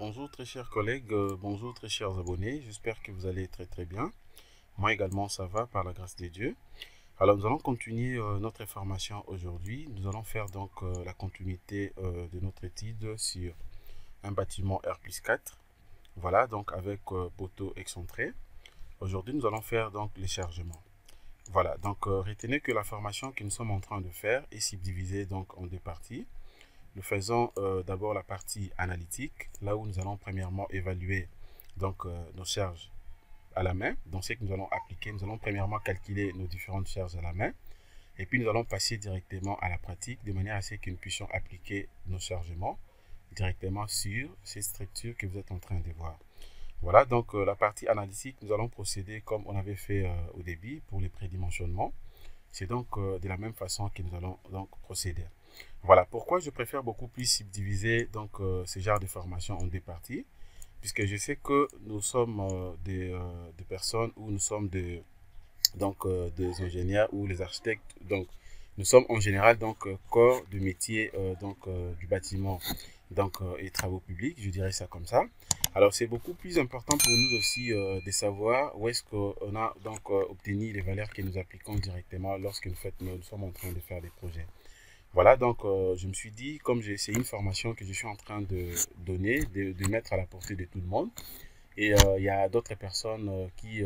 Bonjour très chers collègues, bonjour très chers abonnés, j'espère que vous allez très bien. Moi également ça va par la grâce de Dieu. Alors nous allons continuer notre formation aujourd'hui. Nous allons faire donc la continuité de notre étude sur un bâtiment R+4. Voilà, donc avec poteau excentré. Aujourd'hui nous allons faire donc les chargements. Voilà, donc retenez que la formation que nous sommes en train de faire est subdivisée donc en deux parties. Nous faisons d'abord la partie analytique, là où nous allons premièrement évaluer donc, nos charges à la main. Dans ce que nous allons appliquer, nous allons premièrement calculer nos différentes charges à la main. Et puis nous allons passer directement à la pratique, de manière à ce que nous puissions appliquer nos chargements directement sur ces structures que vous êtes en train de voir. Voilà, donc la partie analytique, nous allons procéder comme on avait fait au début pour les prédimensionnements. C'est donc de la même façon que nous allons donc procéder. Voilà pourquoi je préfère beaucoup plus subdiviser donc ce genre de formation en deux parties, puisque je sais que nous sommes des personnes ou nous sommes des ingénieurs ou les architectes. Donc nous sommes en général donc corps de métier du bâtiment et travaux publics, je dirais ça comme ça. Alors c'est beaucoup plus important pour nous aussi de savoir où est-ce qu'on a donc obtenu les valeurs que nous appliquons directement lorsque nous sommes en train de faire des projets. Voilà, donc je me suis dit, comme c'est une formation que je suis en train de donner, de mettre à la portée de tout le monde. Et il y a d'autres personnes qui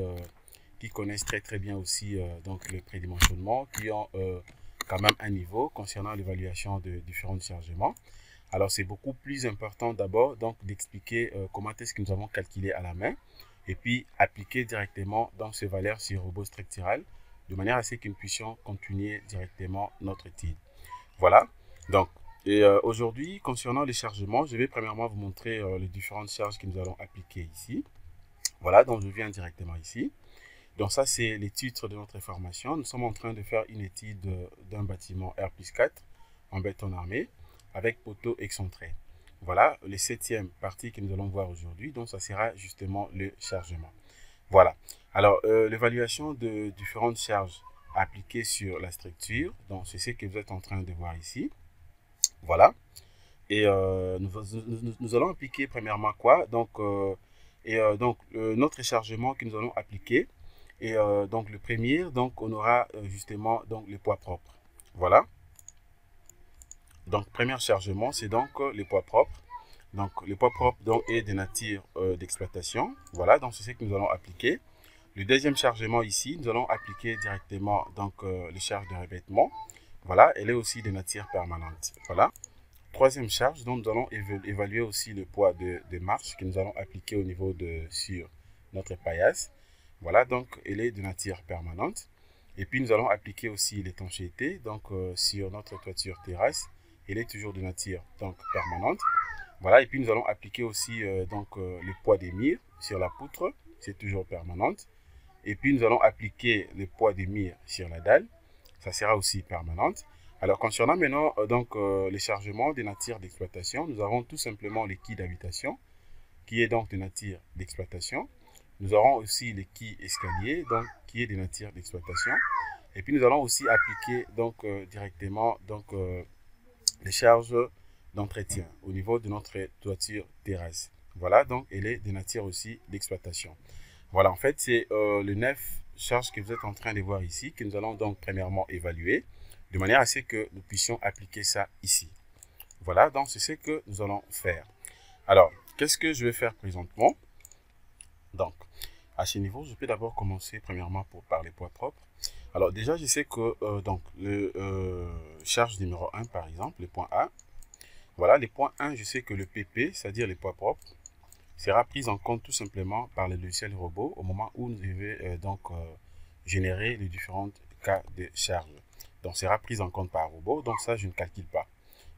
connaissent très bien aussi donc le prédimensionnement, qui ont quand même un niveau concernant l'évaluation de différents chargements. Alors c'est beaucoup plus important d'abord donc d'expliquer comment est-ce que nous avons calculé à la main et puis appliquer directement dans ces valeurs sur robot structural de manière à ce que nous puissions continuer directement notre étude. Voilà, donc aujourd'hui concernant les chargements, je vais premièrement vous montrer les différentes charges que nous allons appliquer ici. Voilà, donc je viens directement ici. Donc ça c'est les titres de notre formation. Nous sommes en train de faire une étude d'un bâtiment R+4 en béton armé avec poteau excentré. Voilà, les septième partie que nous allons voir aujourd'hui, donc ça sera justement le chargement. Voilà, alors l'évaluation de différentes charges appliquées sur la structure, donc c'est ce que vous êtes en train de voir ici. Voilà, et nous allons appliquer premièrement quoi? Donc, notre chargement que nous allons appliquer, et donc le premier, donc on aura justement donc les poids propres. Voilà, donc premier chargement, c'est donc les poids propres. Donc les poids propres donc, est de nature d'exploitation. Voilà, donc c'est ce que nous allons appliquer. Le deuxième chargement ici, nous allons appliquer directement donc les charges de revêtement. Voilà, elle est aussi de nature permanente. Voilà. Troisième charge, donc nous allons évaluer aussi le poids de marche que nous allons appliquer au niveau sur notre paillasse. Voilà, donc elle est de nature permanente. Et puis nous allons appliquer aussi l'étanchéité, donc sur notre toiture terrasse, elle est toujours de nature donc permanente. Voilà, et puis nous allons appliquer aussi le poids des murs sur la poutre, c'est toujours permanente. Et puis nous allons appliquer le poids des murs sur la dalle, ça sera aussi permanente. Alors concernant maintenant les chargements de nature d'exploitation, nous avons tout simplement le quai d'habitation qui est donc de nature d'exploitation. Nous aurons aussi le quai escalier donc qui est de nature d'exploitation. Et puis nous allons aussi appliquer donc directement les charges d'entretien au niveau de notre toiture terrasse. Voilà, donc elle est de nature aussi d'exploitation. Voilà, en fait, c'est les 9 charges que vous êtes en train de voir ici, que nous allons donc premièrement évaluer, de manière à ce que nous puissions appliquer ça ici. Voilà, donc c'est ce que nous allons faire. Alors, qu'est-ce que je vais faire présentement? Donc, à ce niveau, je peux d'abord commencer premièrement par les poids propres. Alors déjà, je sais que le charge numéro 1, par exemple, le point A, voilà, les points 1, je sais que le PP, c'est-à-dire les poids propres, sera pris en compte tout simplement par le logiciel robot au moment où nous devons générer les différents cas de charge. Donc, sera pris en compte par robot, donc ça, je ne calcule pas.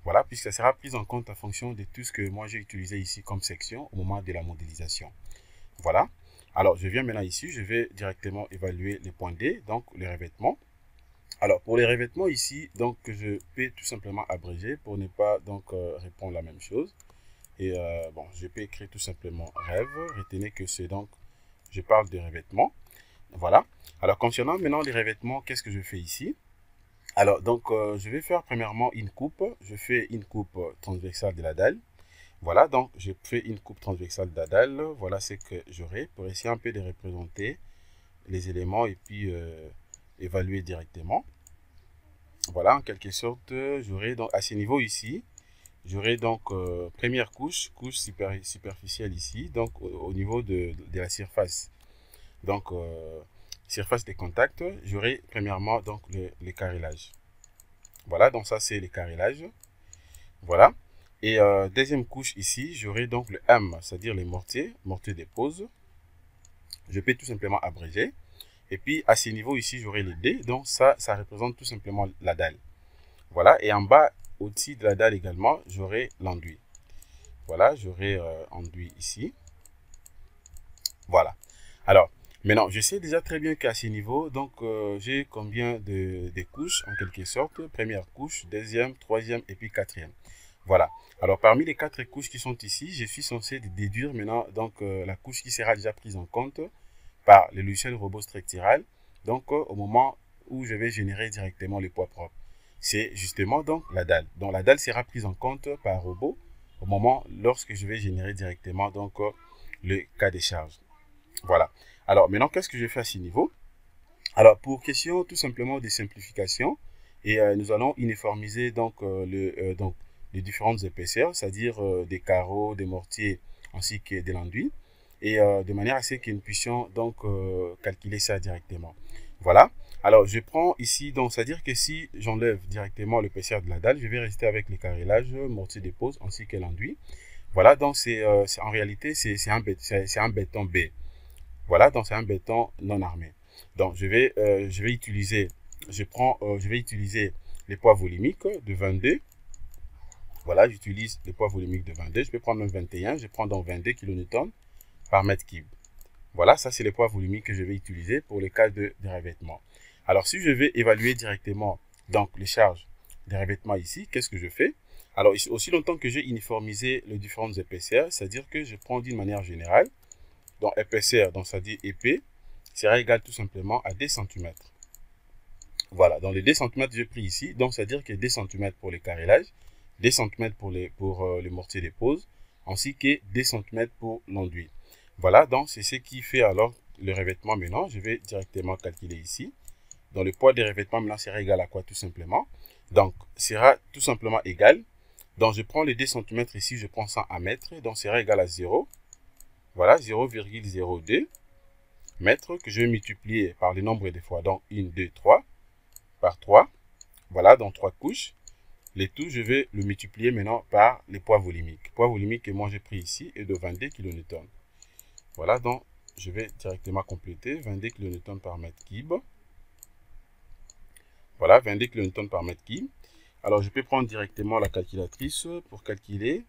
Voilà, puisque ça sera pris en compte en fonction de tout ce que moi j'ai utilisé ici comme section au moment de la modélisation. Voilà. Alors, je viens maintenant ici, je vais directement évaluer les points D, donc les revêtements. Alors, pour les revêtements ici, donc je peux tout simplement abréger pour ne pas répondre la même chose. Et bon, je peux écrire tout simplement rêve. Retenez que c'est donc, je parle de revêtements. Voilà. Alors, concernant maintenant les revêtements, qu'est-ce que je fais ici? Alors, donc, je vais faire premièrement une coupe. Je fais une coupe transversale de la dalle. Voilà, donc je fais une coupe transversale d'Adal. Voilà ce que j'aurai pour essayer un peu de représenter les éléments et puis évaluer directement. Voilà, en quelque sorte, j'aurai donc à ce niveau ici, j'aurai donc première couche superficielle ici, donc au niveau de la surface. Donc, surface des contacts, j'aurai premièrement donc les carrélages. Voilà, donc ça c'est les carrélages. Voilà. Et deuxième couche ici, j'aurai donc le M, c'est-à-dire les mortiers dépose. Je peux tout simplement abréger. Et puis à ce niveau ici, j'aurai les D, donc ça représente tout simplement la dalle. Voilà, et en bas, au-dessus de la dalle également, j'aurai l'enduit. Voilà, j'aurai enduit ici. Voilà. Alors, maintenant, je sais déjà très bien qu'à ce niveau, donc j'ai combien de couches en quelque sorte. Première couche, deuxième, troisième et puis quatrième. Voilà. Alors, parmi les 4 couches qui sont ici, je suis censé déduire maintenant donc la couche qui sera déjà prise en compte par le logiciel robot structural. Donc, au moment où je vais générer directement le poids propre. C'est justement donc la dalle. Donc, la dalle sera prise en compte par robot au moment lorsque je vais générer directement donc le cas de charge. Voilà. Alors, maintenant, qu'est-ce que je fais à ce niveau? Alors, pour question tout simplement de simplification, et nous allons uniformiser donc, les différentes épaisseurs, c'est-à-dire des carreaux, des mortiers, ainsi que de l'enduit, et de manière à ce que nous puissions donc calculer ça directement. Voilà. Alors, je prends ici, donc, c'est-à-dire que si j'enlève directement l'épaisseur de la dalle, je vais rester avec les carrélages, mortier dépose, ainsi que l'enduit. Voilà, donc en réalité, c'est un béton B. Voilà, donc c'est un béton non armé. Donc je vais utiliser, je vais utiliser les poids volumiques de 22. Voilà, j'utilise les poids volumiques de 22. Je peux prendre même 21. Je prends donc 22 kN par mètre cube. Voilà, ça c'est les poids volumiques que je vais utiliser pour les cas de revêtement. Alors si je vais évaluer directement donc les charges de revêtement ici, qu'est-ce que je fais? Alors aussi longtemps que j'ai uniformisé les différentes épaisseurs, c'est-à-dire que je prends d'une manière générale, donc épaisseur, donc ça dit épais, sera égal tout simplement à 2 cm. Voilà, donc les 2 cm j'ai pris ici, donc ça veut dire que 2 cm pour les carrélages, 2 cm pour les mortiers dépose, ainsi que 2 cm pour l'enduit. Voilà, donc c'est ce qui fait alors le revêtement maintenant. Je vais directement calculer ici. Donc le poids des revêtements maintenant sera égal à quoi tout simplement? Donc sera tout simplement égal. Donc je prends les 2 cm ici, je prends ça en mètres, donc sera égal à 0. Voilà, 0,02 mètres que je vais multiplier par le nombre de fois. Donc 1, 2, 3 par 3. Voilà, donc 3 couches. Le tout, je vais le multiplier maintenant par les poids volumiques. Le poids volumique que moi j'ai pris ici est de 22 kN. Voilà, donc je vais directement compléter 22 kN par mètre cube. Voilà, 22 kN par mètre cube. Alors je peux prendre directement la calculatrice pour calculer.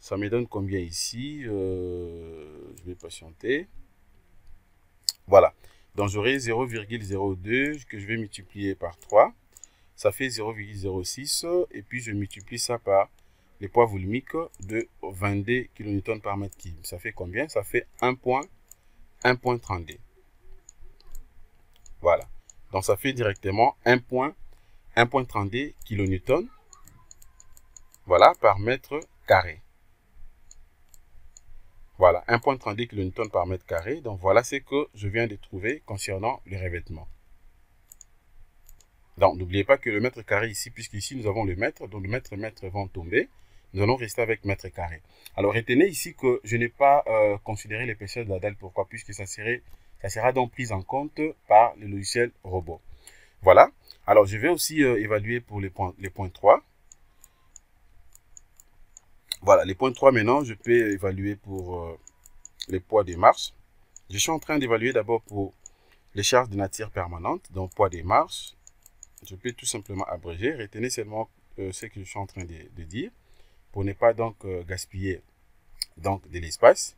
Ça me donne combien ici? Je vais patienter. Voilà, donc j'aurai 0,02 que je vais multiplier par 3. Ça fait 0,06 et puis je multiplie ça par les poids volumiques de 22 kN par mètre cube. Ça fait combien? Ça fait 1,32. Voilà, donc ça fait directement 1,32 kN, voilà, par mètre carré. Voilà, 1,32 kN par mètre carré. Donc voilà ce que je viens de trouver concernant le revêtement. Donc n'oubliez pas que le mètre carré ici, puisqu'ici nous avons le mètre, donc le mètre vont tomber. Nous allons rester avec mètre carré. Alors retenez ici que je n'ai pas considéré l'épaisseur de la dalle. Pourquoi? Puisque ça sera donc pris en compte par le logiciel robot. Voilà. Alors je vais aussi évaluer pour les points 3. Voilà, les points 3 maintenant, je peux évaluer pour les poids des marches. Je suis en train d'évaluer d'abord pour les charges de nature permanente, donc poids des marches. Je peux tout simplement abréger. Retenez seulement ce que je suis en train de dire pour ne pas donc gaspiller donc de l'espace.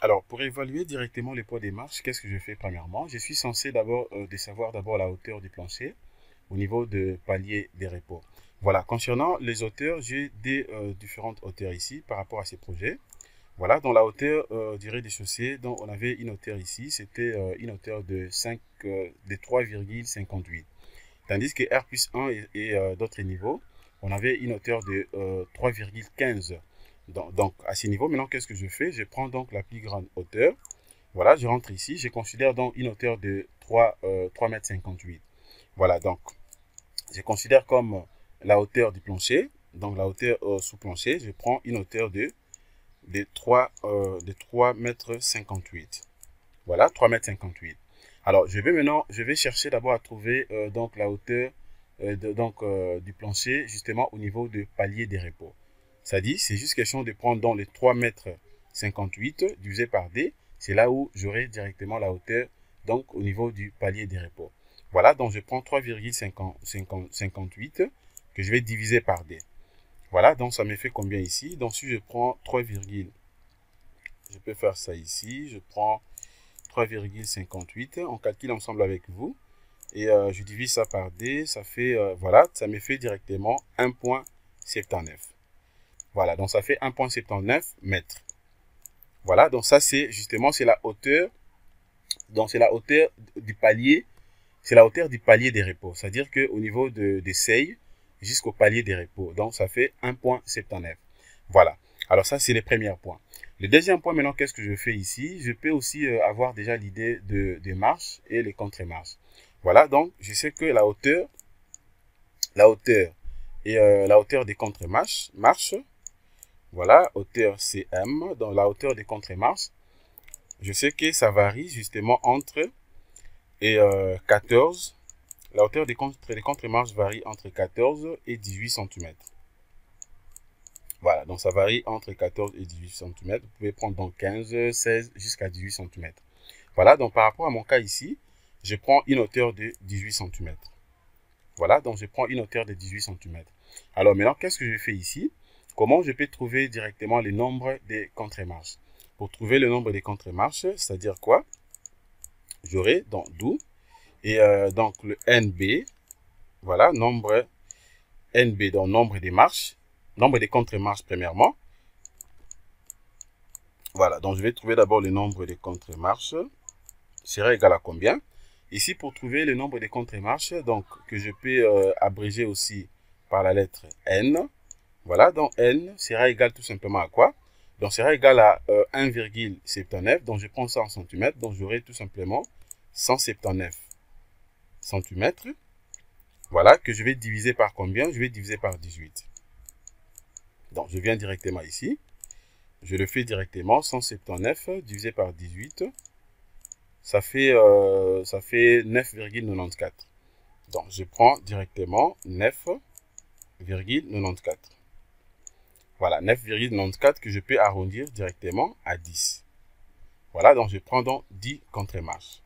Alors, pour évaluer directement les poids des marches, qu'est-ce que je fais premièrement? Je suis censé d'abord savoir d'abord la hauteur du plancher au niveau de palier des repos. Voilà, concernant les hauteurs, j'ai des différentes hauteurs ici par rapport à ces projets. Voilà, dans la hauteur du rez-de-chaussée, donc on avait une hauteur ici, c'était une hauteur de 3,58. Tandis que R plus 1 et d'autres niveaux on avait une hauteur de 3,15. Donc, à ce niveau, maintenant, qu'est-ce que je fais? Je prends donc la plus grande hauteur. Voilà, je rentre ici. Je considère donc une hauteur de 3,58 m. Voilà, donc, je considère comme la hauteur du plancher. Donc, la hauteur sous plancher, je prends une hauteur de 3,58 m. Voilà, 3,58 m. Alors, je vais chercher d'abord à trouver donc la hauteur du plancher justement au niveau du palier des repos. C'est-à-dire, c'est juste question de prendre dans les 3,58 m divisé par D. C'est là où j'aurai directement la hauteur donc au niveau du palier des repos. Voilà, donc je prends 3,58 que je vais diviser par D. Voilà, donc ça me fait combien ici? Donc si je prends je peux faire ça ici, je prends 3,58, on calcule ensemble avec vous, et je divise ça par D, ça fait, voilà, ça me fait directement 1,79. Voilà, donc ça fait 1,79 mètres. Voilà, donc ça c'est justement, c'est la hauteur, donc c'est la hauteur du palier, c'est la hauteur du palier des repos, c'est-à-dire qu'au niveau des seuils jusqu'au palier des repos, donc ça fait 1,79. Voilà, alors ça c'est le premier point. Le deuxième point, maintenant, qu'est-ce que je fais ici? Je peux aussi avoir déjà l'idée des marches et les contre-marches. Voilà, donc je sais que la hauteur et la hauteur des contre-marches, voilà, hauteur CM, dans la hauteur des contre-marches, je sais que ça varie justement entre 14, la hauteur des contre-marches varie entre 14 et 18 cm. Voilà, donc ça varie entre 14 et 18 cm. Vous pouvez prendre donc 15, 16 jusqu'à 18 cm. Voilà, donc par rapport à mon cas ici, je prends une hauteur de 18 cm. Voilà, donc je prends une hauteur de 18 cm. Alors maintenant, qu'est-ce que je fais ici? Comment je peux trouver directement le nombre des contre-marches? Pour trouver le nombre des contre-marches, c'est-à-dire quoi? J'aurai donc d'où et donc le NB, voilà, nombre NB, donc nombre des marches, nombre des contre-marches premièrement. Voilà, donc je vais trouver d'abord le nombre des contre-marches, sera égal à combien? Ici, pour trouver le nombre des contre-marches, donc que je peux abréger aussi par la lettre N. Voilà, donc N sera égal tout simplement à quoi? Donc sera égal à 1,79, donc je prends ça en centimètres, donc j'aurai tout simplement 179 centimètres. Voilà, que je vais diviser par combien? Je vais diviser par 18. Donc je viens directement ici, je le fais directement, 179 divisé par 18, ça fait 9,94. Donc je prends directement 9,94. Voilà, 9,94 que je peux arrondir directement à 10. Voilà, donc je prends donc 10 contre-marches.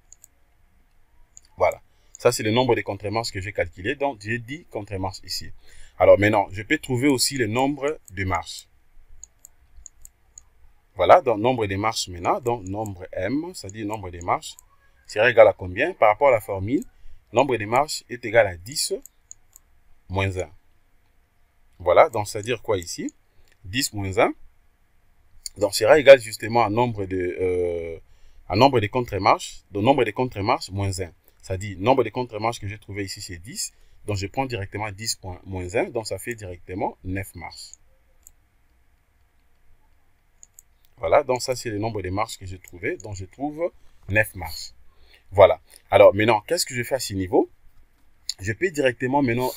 Voilà, ça c'est le nombre de contre-marches que j'ai calculé. Donc j'ai 10 contre-marches ici. Alors maintenant, je peux trouver aussi le nombre de marches. Voilà, donc nombre de marches maintenant, donc nombre M, c'est-à-dire nombre de marches, sera égal à combien? Par rapport à la formule, nombre de marches est égal à 10 moins 1. Voilà, donc c'est-à-dire quoi ici? 10 moins 1, donc sera égal justement à nombre de contre-marches, donc nombre de contre-marches moins 1. C'est-à-dire nombre de contre-marches que j'ai trouvé ici c'est 10, donc je prends directement 10 moins 1, donc ça fait directement 9 marches. Voilà, donc ça c'est le nombre de marches que j'ai trouvé, donc je trouve 9 marches. Voilà, alors maintenant qu'est-ce que je fais à ce niveau? Je peux directement maintenant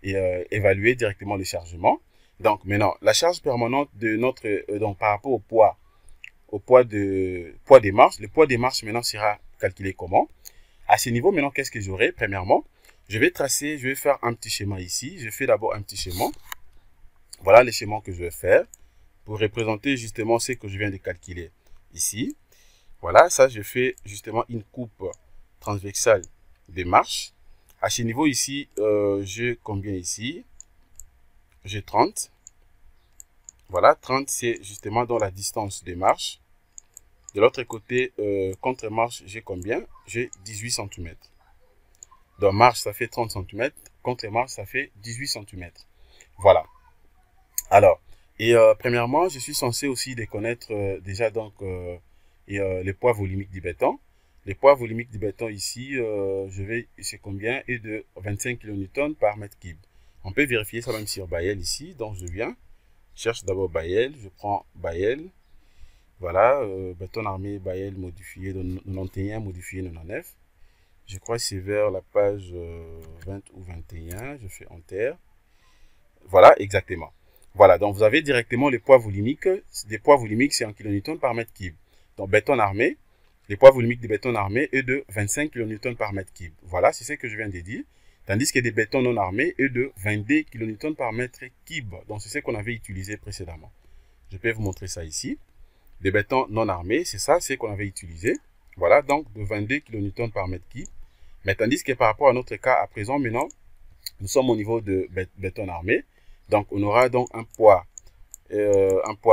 évaluer directement le chargement. Donc maintenant, la charge permanente de notre, donc par rapport au poids des marches, le poids des marches maintenant sera calculé comment? À ce niveau, maintenant, qu'est-ce que j'aurai? Premièrement, je vais faire un petit schéma ici. Je fais d'abord un petit schéma. Voilà le schéma que je vais faire pour représenter justement ce que je viens de calculer ici. Voilà, ça, je fais justement une coupe transversale des marches. À ce niveau ici, j'ai combien ici? J'ai 30. Voilà, 30, c'est justement dans la distance des marches. De l'autre côté, contre-marche, j'ai combien? J'ai 18 cm. Donc, marche, ça fait 30 cm. Contre-marche, ça fait 18 cm. Voilà. Alors, premièrement, je suis censé aussi connaître déjà donc les poids volumiques du béton. Les poids volumiques du béton ici, c'est combien? Est de 25 kN par mètre cube. On peut vérifier ça même sur Bayel ici. Donc je viens, cherche d'abord Bayel, je prends Bayel. Voilà, béton armé Bayel modifié de 91, modifié 99. Je crois que c'est vers la page 20 ou 21. Je fais Enter. Voilà, exactement. Voilà, donc vous avez directement les poids volumiques. Des poids volumiques, c'est en kilonewton par mètre cube. Donc béton armé, les poids volumiques de béton armé est de 25 kN par mètre cube. Voilà, c'est ce que je viens de dire. Tandis que des bétons non armés est de 22 kN par mètre cube. Donc c'est ce qu'on avait utilisé précédemment. Je peux vous montrer ça ici. Des bétons non armés, c'est ça, c'est qu'on avait utilisé. Voilà, donc de 22 kN par mètre cube. Mais tandis que par rapport à notre cas à présent, maintenant, nous sommes au niveau de béton armé. Donc on aura donc un poids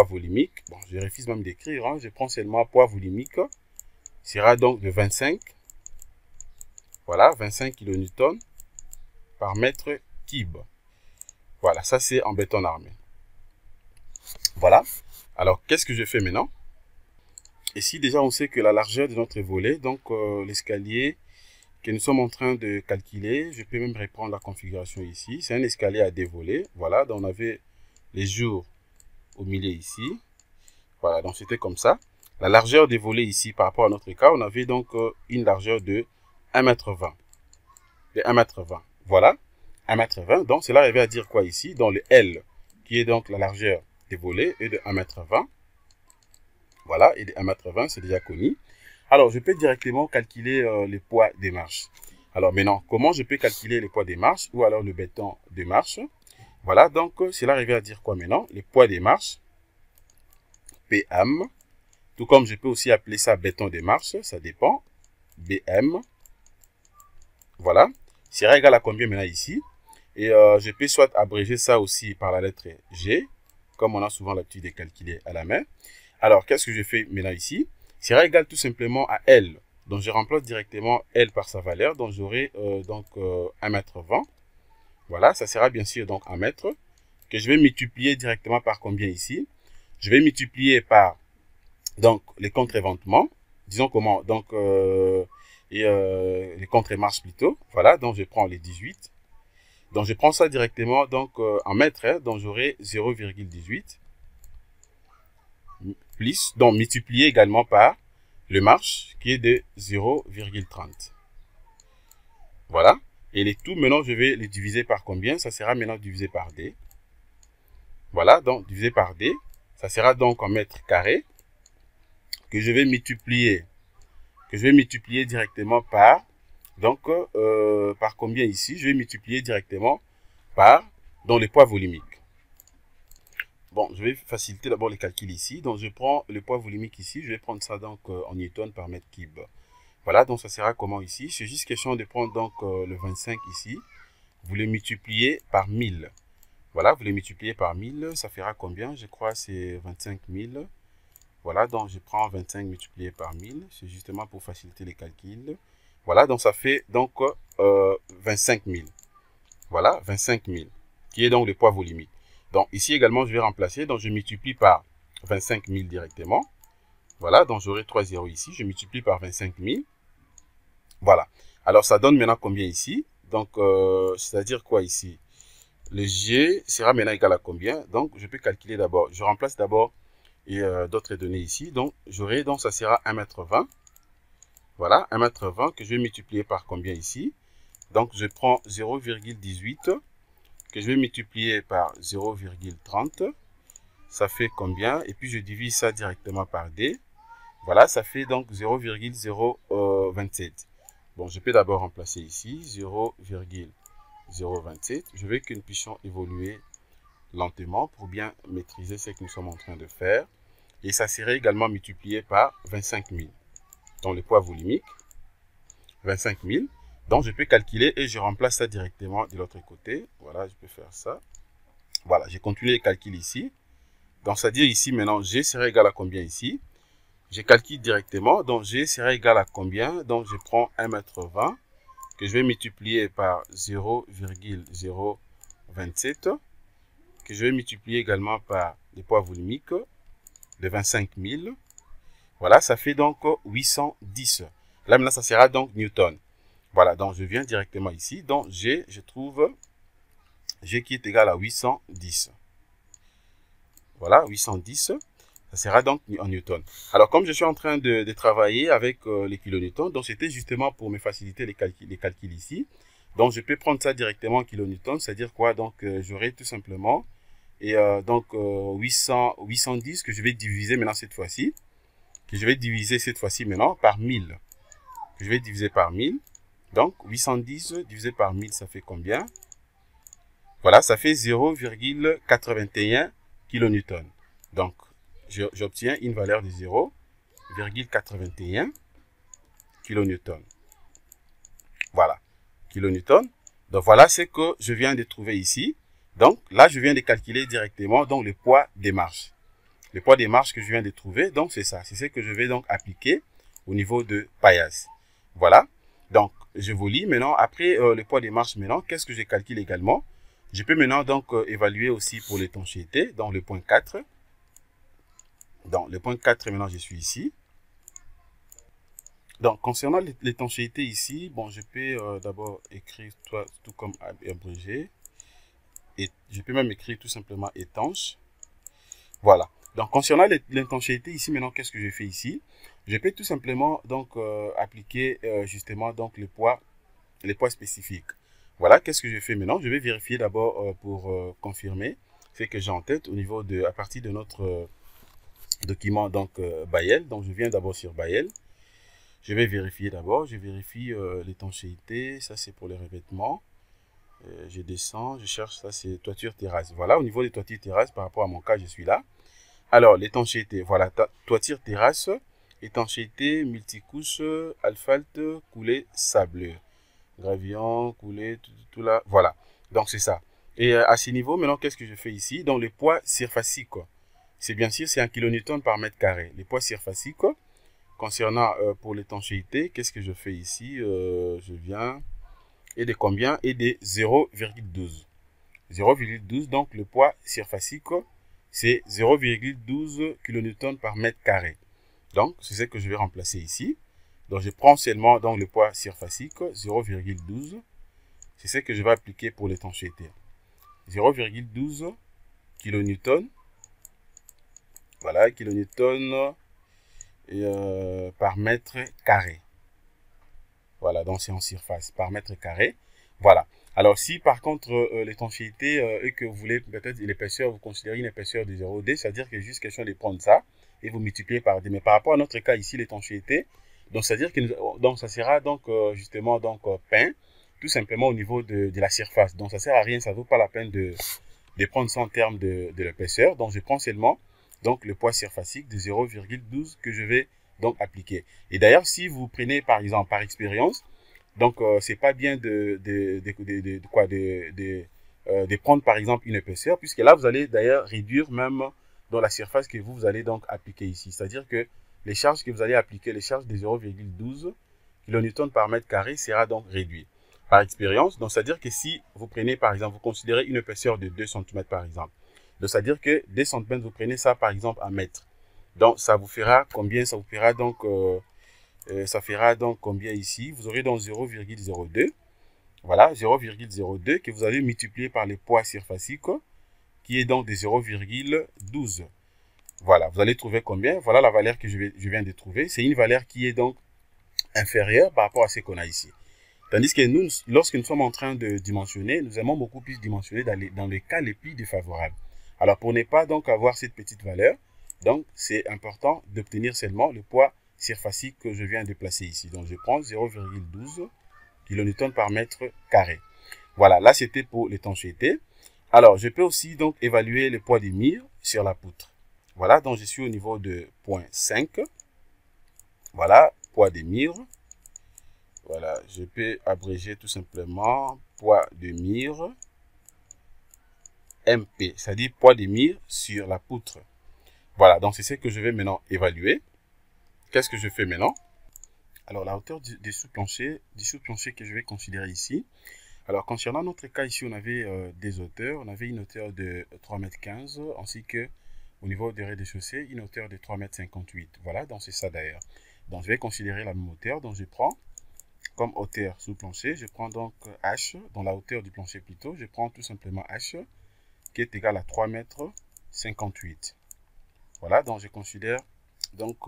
volumique. Bon, je refuse même d'écrire, hein. Je prends seulement poids volumique. Sera donc de 25. Voilà, 25 kN par mètre cube. Voilà, ça c'est en béton armé. Voilà. Alors, qu'est-ce que je fais maintenant? Ici, déjà, on sait que la largeur de notre volet, donc l'escalier que nous sommes en train de calculer, je peux même reprendre la configuration ici. C'est un escalier à deux volets. Voilà, donc on avait les jours au milieu ici. Voilà, donc c'était comme ça. La largeur des volets ici, par rapport à notre cas, on avait donc une largeur de 1,20 m. De 1,20 m. Voilà, 1,20 m. Donc, cela arrivait à dire quoi ici? Dans le L, qui est donc la largeur des volets, est de 1,20 m. Voilà, et de 1,20 m, c'est déjà connu. Alors, je peux directement calculer les poids des marches. Alors maintenant, comment je peux calculer les poids des marches ou alors le béton des marches? Voilà, donc cela arrivait à dire quoi maintenant? Les poids des marches, PM, tout comme je peux aussi appeler ça béton des marches, ça dépend, BM, voilà, sera égal à combien maintenant ici? Et je peux soit abréger ça aussi par la lettre G, comme on a souvent l'habitude de calculer à la main. Alors, qu'est-ce que je fais maintenant ici? Sera égal tout simplement à L. Donc, je remplace directement L par sa valeur. Donc, j'aurai 1,20 m. Voilà, ça sera bien sûr donc 1 mètre. Que je vais multiplier directement par combien ici? Je vais multiplier par donc les contre-éventements. Disons comment? Donc, les contre-marches plutôt. Voilà, donc je prends les 18. Donc, je prends ça directement donc en mètres. Hein, donc, j'aurai 0,18. Plus, donc multiplié également par le marche qui est de 0,30. Voilà. Et les tout, maintenant, je vais les diviser par combien? Ça sera maintenant divisé par D. Voilà, donc divisé par D. Ça sera donc en mètres carrés que je vais multiplier directement par, donc, par combien ici? Je vais multiplier directement par, dans les poids volumiques. Bon, je vais faciliter d'abord les calculs ici. Donc, je prends le poids volumique ici. Je vais prendre ça donc en newton par mètre cube. Voilà, donc ça sera comment ici? C'est juste question de prendre donc le 25 ici. Vous le multipliez par 1000. Voilà, vous le multipliez par 1000. Ça fera combien? Je crois que c'est 25 000. Voilà, donc je prends 25 multiplié par 1000. C'est justement pour faciliter les calculs. Voilà, donc ça fait donc 25 000. Voilà, 25 000. Qui est donc le poids volumique. Donc ici également, je vais remplacer. Donc je multiplie par 25 000 directement. Voilà, donc j'aurai 3 zéros ici. Je multiplie par 25 000. Voilà. Alors ça donne maintenant combien ici? Donc, c'est-à-dire quoi ici? Le G sera maintenant égal à combien? Donc je peux calculer d'abord. Je remplace d'abord d'autres données ici. Donc j'aurai, donc ça sera 1,20 m. Voilà, 1,20 m que je vais multiplier par combien ici? Donc je prends 0,18 que je vais multiplier par 0,30. Ça fait combien? Et puis je divise ça directement par D. Voilà, ça fait donc 0,027. Bon, je peux d'abord remplacer ici 0,027. Je veux que nous puissions évoluer lentement pour bien maîtriser ce que nous sommes en train de faire. Et ça serait également multiplié par 25 000. Donc le poids volumique, 25 000. Donc je peux calculer et je remplace ça directement de l'autre côté. Voilà, je peux faire ça. Voilà, j'ai continué les calculs ici. Donc c'est-à-dire ici maintenant, G serait égal à combien ici? Je calcule directement. Donc G sera égal à combien? Donc je prends 1,20 m que je vais multiplier par 0,027 que je vais multiplier également par les poids volumiques de 25 000. Voilà, ça fait donc 810. Là maintenant, ça sera donc Newton. Voilà, donc je viens directement ici. Donc G, je trouve G qui est égal à 810. Voilà, 810. Ça sera donc en newton. Alors, comme je suis en train de travailler avec les kilonewtons, donc c'était justement pour me faciliter les calculs ici. Donc, je peux prendre ça directement en kilonewtons, c'est-à-dire quoi? Donc, j'aurai tout simplement, et 810 que je vais diviser maintenant cette fois-ci, maintenant par 1000. Je vais diviser par 1000. Donc, 810 divisé par 1000, ça fait combien? Voilà, ça fait 0,81 kilonewtons. Donc, j'obtiens une valeur de 0,81 kilonewtons. Voilà, kilonewtons. Donc, voilà ce que je viens de trouver ici. Donc, là, je viens de calculer directement donc, le poids des marches. Le poids des marches que je viens de trouver, donc c'est ça. C'est ce que je vais donc appliquer au niveau de paillasse. Voilà. Donc, je vous lis maintenant. Après le poids des marches, maintenant, qu'est-ce que je calcule également? Je peux maintenant donc évaluer aussi pour l'étanchéité, dans le point 4. Dans le point 4, maintenant, je suis ici. Donc, concernant l'étanchéité ici, bon, je peux d'abord écrire tout comme abrégé. Et je peux même écrire tout simplement étanche. Voilà. Donc, concernant l'étanchéité ici, maintenant, qu'est-ce que je fais ici? Je peux tout simplement donc appliquer justement donc les poids spécifiques. Voilà, qu'est-ce que je fais maintenant? Je vais vérifier d'abord pour confirmer ce que j'ai en tête au niveau de, à partir de notre document donc Bayel. Donc, je viens d'abord sur Bayel. Je vais vérifier d'abord. Je vérifie l'étanchéité. Ça, c'est pour les revêtements. Je descends, je cherche, ça c'est toiture terrasse. Voilà, au niveau des toitures terrasse, par rapport à mon cas, je suis là. Alors, l'étanchéité, voilà, toiture terrasse, étanchéité, multicouche, asphalte, coulée, sableux. Gravillon, coulée, tout là, voilà. Donc, c'est ça. Et à ce niveau, maintenant, qu'est-ce que je fais ici? Donc, le poids surfacique, c'est bien sûr, c'est 1 kN par mètre carré. Le poids surfacique, concernant pour l'étanchéité, qu'est-ce que je fais ici? Je viens... Et de combien? Et de 0,12. 0,12, donc le poids surfacique, c'est 0,12 kN par mètre carré. Donc, c'est ce que je vais remplacer ici. Donc, je prends seulement donc, le poids surfacique, 0,12. C'est ce que je vais appliquer pour l'étanchéité. 0,12 kN. Voilà, kilonewton par mètre carré. Voilà, donc c'est en surface, par mètre carré. Voilà. Alors, si par contre l'étanchéité et que vous voulez peut-être l'épaisseur, vous considérez une épaisseur de 0,2, c'est-à-dire que c'est juste question de prendre ça et vous multipliez par 2. Mais par rapport à notre cas ici, l'étanchéité, donc c'est-à-dire que donc, ça sera donc justement donc peint tout simplement au niveau de la surface. Donc ça sert à rien, ça ne vaut pas la peine de prendre ça en termes de l'épaisseur. Donc je prends seulement donc le poids surfacique de 0,12 que je vais donc appliquer. Et d'ailleurs, si vous prenez par exemple par expérience, donc c'est pas bien de prendre par exemple une épaisseur, puisque là vous allez d'ailleurs réduire même dans la surface que vous allez donc appliquer ici. C'est-à-dire que les charges que vous allez appliquer, les charges de 0,12 kN par mètre carré sera donc réduit par expérience. Donc c'est-à-dire que si vous prenez par exemple, vous considérez une épaisseur de 2 cm par exemple, donc c'est-à-dire que 2 cm, vous prenez ça par exemple à mètre. Donc, ça vous fera combien? Ça vous fera donc, combien ici? Vous aurez donc 0,02. Voilà, 0,02 que vous allez multiplier par le poids surfacique, qui est donc de 0,12. Voilà, vous allez trouver combien? Voilà la valeur que je viens de trouver. C'est une valeur qui est donc inférieure par rapport à ce qu'on a ici. Tandis que nous, lorsque nous sommes en train de dimensionner, nous aimons beaucoup plus dimensionner dans les cas les plus défavorables. Alors, pour ne pas donc avoir cette petite valeur, donc, c'est important d'obtenir seulement le poids surfacique que je viens de placer ici. Donc, je prends 0,12 kN par mètre carré. Voilà, là, c'était pour l'étanchéité. Alors, je peux aussi donc évaluer le poids des murs sur la poutre. Voilà, donc je suis au niveau de 0,5. Voilà, poids des murs. Voilà, je peux abréger tout simplement poids de murs MP, c'est-à-dire poids des murs sur la poutre. Voilà, donc c'est ce que je vais maintenant évaluer. Qu'est-ce que je fais maintenant? Alors, la hauteur des sous-planchers que je vais considérer ici. Alors, concernant notre cas ici, on avait des hauteurs. On avait une hauteur de 3,15 m, ainsi que au niveau du rez-de-chaussée, une hauteur de 3,58 m. Voilà, donc c'est ça d'ailleurs. Donc, je vais considérer la même hauteur. Donc, je prends comme hauteur sous plancher, je prends donc H, dans la hauteur du plancher plutôt, je prends tout simplement H, qui est égal à 3,58 m. Voilà, donc je considère donc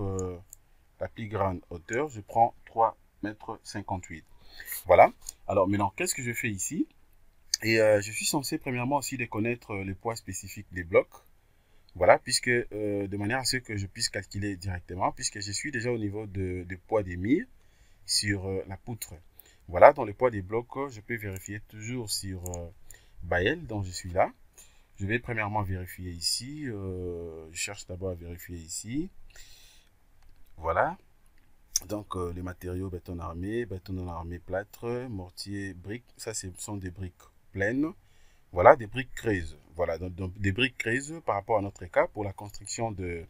la plus grande hauteur, je prends 3,58 m. Voilà, alors maintenant, qu'est-ce que je fais ici? Et je suis censé premièrement aussi de connaître les poids spécifiques des blocs. Voilà, puisque de manière à ce que je puisse calculer directement, puisque je suis déjà au niveau de poids des mires sur la poutre. Voilà, dans le poids des blocs, je peux vérifier toujours sur Bael, donc je suis là. Je vais premièrement vérifier ici. Je cherche d'abord à vérifier ici. Voilà. Donc, les matériaux béton en armé, plâtre, mortier, briques. Ça, ce sont des briques pleines. Voilà, des briques creuses. Voilà, donc des briques creuses par rapport à notre cas pour la construction de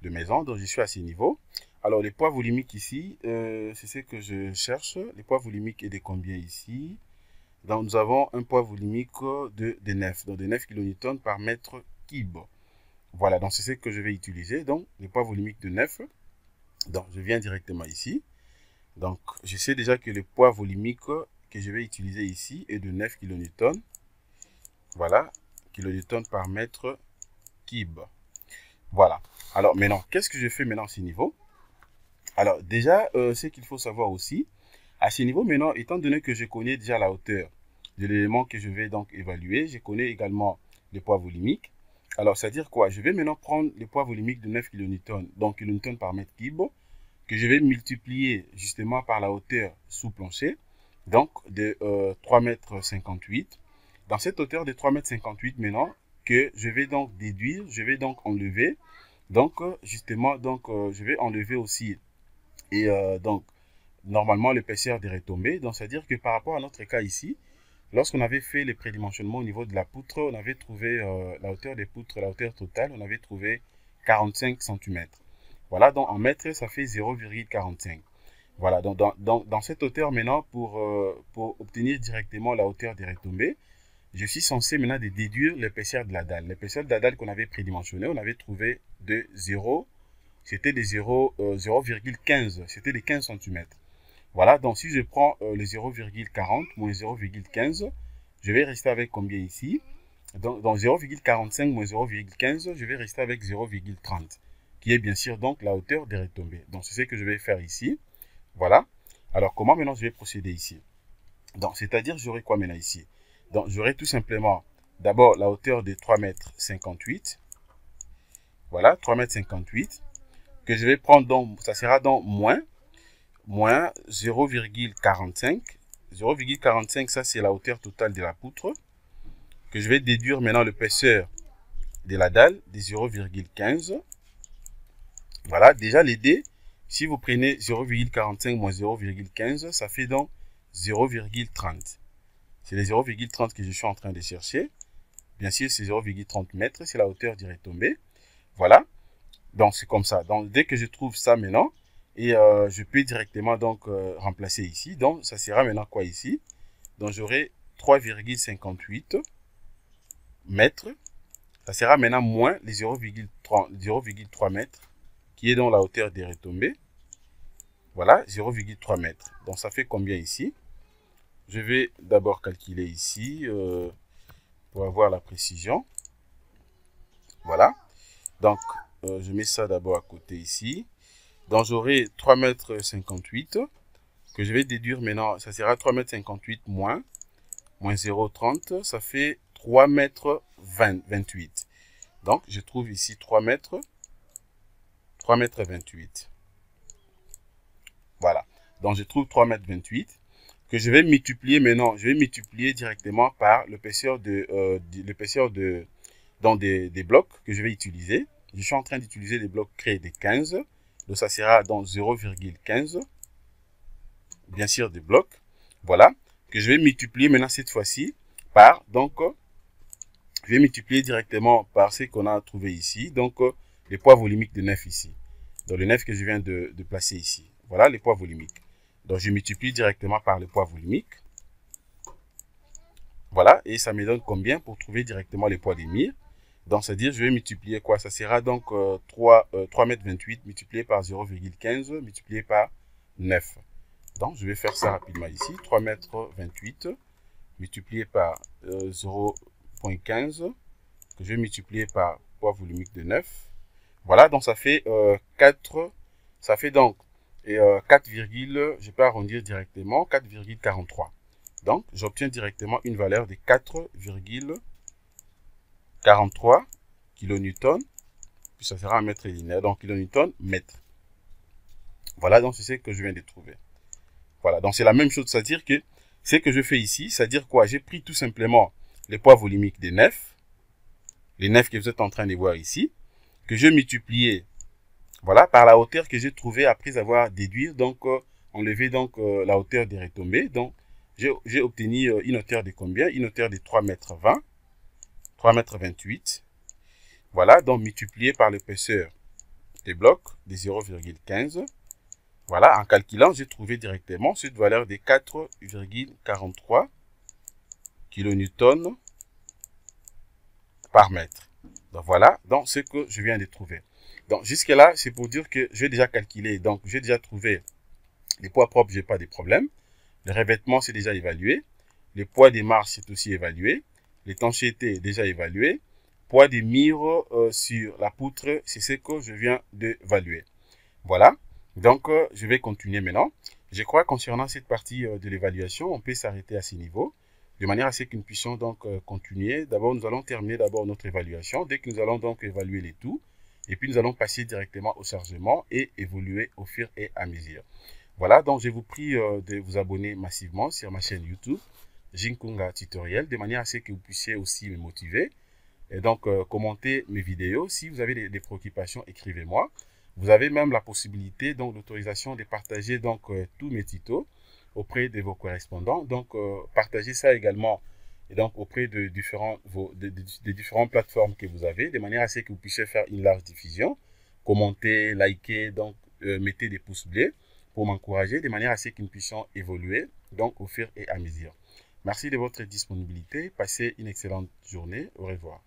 maison. Donc, je suis à ce niveau. Alors, les poids volumiques ici, c'est ce que je cherche. Les poids volumiques est de combien ici? Donc, nous avons un poids volumique de 9. Donc, de 9 kN par mètre cube. Voilà, donc c'est ce que je vais utiliser. Donc, les poids volumiques de 9. Donc, je viens directement ici. Donc, je sais déjà que le poids volumique que je vais utiliser ici est de 9 kN. Voilà, kilonewton par mètre cube. Voilà. Alors, maintenant, qu'est-ce que je fais maintenant à ce niveau? Alors, déjà, ce qu'il faut savoir aussi, à ce niveau, maintenant, étant donné que je connais déjà la hauteur de l'élément que je vais donc évaluer, je connais également le poids volumique. Alors, c'est-à-dire quoi? Je vais maintenant prendre le poids volumique de 9 kN, donc kN par mètre cube, que je vais multiplier justement par la hauteur sous plancher, donc de 3,58 m. Dans cette hauteur de 3,58 m maintenant, que je vais donc déduire, je vais donc enlever, donc justement, donc je vais enlever aussi, et donc normalement l'épaisseur des retombées, donc c'est-à-dire que par rapport à notre cas ici, lorsqu'on avait fait les prédimensionnements au niveau de la poutre, on avait trouvé la hauteur des poutres, la hauteur totale, on avait trouvé 45 cm. Voilà, donc en mètres, ça fait 0,45. Voilà, donc dans cette hauteur maintenant, pour obtenir directement la hauteur des retombées, je suis censé maintenant de déduire l'épaisseur de la dalle. L'épaisseur de la dalle qu'on avait prédimensionnée, on avait trouvé de 0, c'était de 0,15, c'était de 15 cm. Voilà, donc si je prends le 0,40 moins 0,15, je vais rester avec combien ici? Donc, dans 0,45 moins 0,15, je vais rester avec 0,30, qui est bien sûr donc la hauteur des retombées. Donc, c'est ce que je vais faire ici. Voilà. Alors, comment maintenant je vais procéder ici? Donc, c'est-à-dire, j'aurai quoi maintenant ici? Donc, j'aurai tout simplement d'abord la hauteur de 3,58 m. Voilà, 3,58 m. Que je vais prendre donc, ça sera donc moins 0,45. 0,45, ça c'est la hauteur totale de la poutre. Que je vais déduire maintenant l'épaisseur de la dalle de 0,15. Voilà, déjà les dés, si vous prenez 0,45 moins 0,15, ça fait donc 0,30. C'est les 0,30 que je suis en train de chercher. Bien sûr, c'est 0,30 mètres, c'est la hauteur des retombées. Voilà, donc c'est comme ça. Donc dès que je trouve ça maintenant, et je peux directement donc remplacer ici. Donc ça sera maintenant quoi ici? Donc j'aurai 3,58 mètres. Ça sera maintenant moins les 0,3 mètres, qui est dans la hauteur des retombées. Voilà, 0,3 mètres. Donc ça fait combien ici? Je vais d'abord calculer ici pour avoir la précision. Voilà. Donc, je mets ça d'abord à côté ici. Donc, j'aurai 3,58 m que je vais déduire maintenant. Ça sera 3,58 m moins 0,30. Ça fait 3,28 m. Donc, je trouve ici 3,28 m. Voilà. Donc, je trouve 3,28 m que je vais multiplier maintenant. Je vais multiplier directement par l'épaisseur des blocs que je vais utiliser. Je suis en train d'utiliser les blocs créés de 15. Donc, ça sera dans 0,15. Bien sûr, des blocs. Voilà. Que je vais multiplier maintenant cette fois-ci par, donc, je vais multiplier directement par ce qu'on a trouvé ici. Donc, les poids volumiques de 9 ici. Donc, le 9 que je viens de placer ici. Voilà les poids volumiques. Donc, je multiplie directement par le poids volumique. Voilà. Et ça me donne combien pour trouver directement les poids des mires? Donc, c'est-à-dire, je vais multiplier quoi? Ça sera donc 3,28 m multiplié par 0,15 multiplié par 9. Donc, je vais faire ça rapidement ici. 3,28 m multiplié par 0,15 que je vais multiplier par poids volumique de 9. Voilà, donc ça fait 4. Ça fait donc 4, je peux arrondir directement 4,43. Donc, j'obtiens directement une valeur de 4,43 kN. Puis ça sera en mètre linéaire, donc kilonewton mètre. Voilà, donc c'est ce que je viens de trouver. Voilà, donc c'est la même chose, c'est-à-dire que ce que je fais ici, c'est-à-dire quoi? J'ai pris tout simplement les poids volumiques des nefs, les nefs que vous êtes en train de voir ici, que je multipliais, voilà, par la hauteur que j'ai trouvée après avoir déduit, donc enlevé donc la hauteur des retombées. Donc j'ai obtenu une hauteur de combien? Une hauteur de 3,20 m, 3,28 m. Voilà, donc multiplié par l'épaisseur des blocs de 0,15. Voilà, en calculant, j'ai trouvé directement cette valeur de 4,43 kN par mètre. Donc voilà, donc ce que je viens de trouver. Donc jusque là, c'est pour dire que j'ai déjà calculé, donc j'ai déjà trouvé les poids propres, j'ai pas de problème. Le revêtement, c'est déjà évalué. Le poids des marches, c'est aussi évalué. L'étanchéité est déjà évalué. Poids des murs sur la poutre, c'est ce que je viens d'évaluer. Voilà. Donc, je vais continuer maintenant. Je crois concernant cette partie de l'évaluation, on peut s'arrêter à ce niveau, de manière à ce que nous puissions donc continuer. D'abord, nous allons terminer d'abord notre évaluation. Dès que nous allons donc évaluer les tout, et puis nous allons passer directement au chargement et évoluer au fur et à mesure. Voilà, donc je vous prie de vous abonner massivement sur ma chaîne YouTube, Jinkunga Tutoriel, de manière à ce que vous puissiez aussi me motiver. Et donc, commentez mes vidéos. Si vous avez des préoccupations, écrivez-moi. Vous avez même la possibilité, donc, l'autorisation de partager donc tous mes tutos auprès de vos correspondants. Donc, partagez ça également et donc auprès de différentes plateformes que vous avez, de manière à ce que vous puissiez faire une large diffusion. Commentez, likez, donc mettez des pouces bleus pour m'encourager, de manière à ce que nous puissions évoluer donc au fur et à mesure. Merci de votre disponibilité. Passez une excellente journée. Au revoir.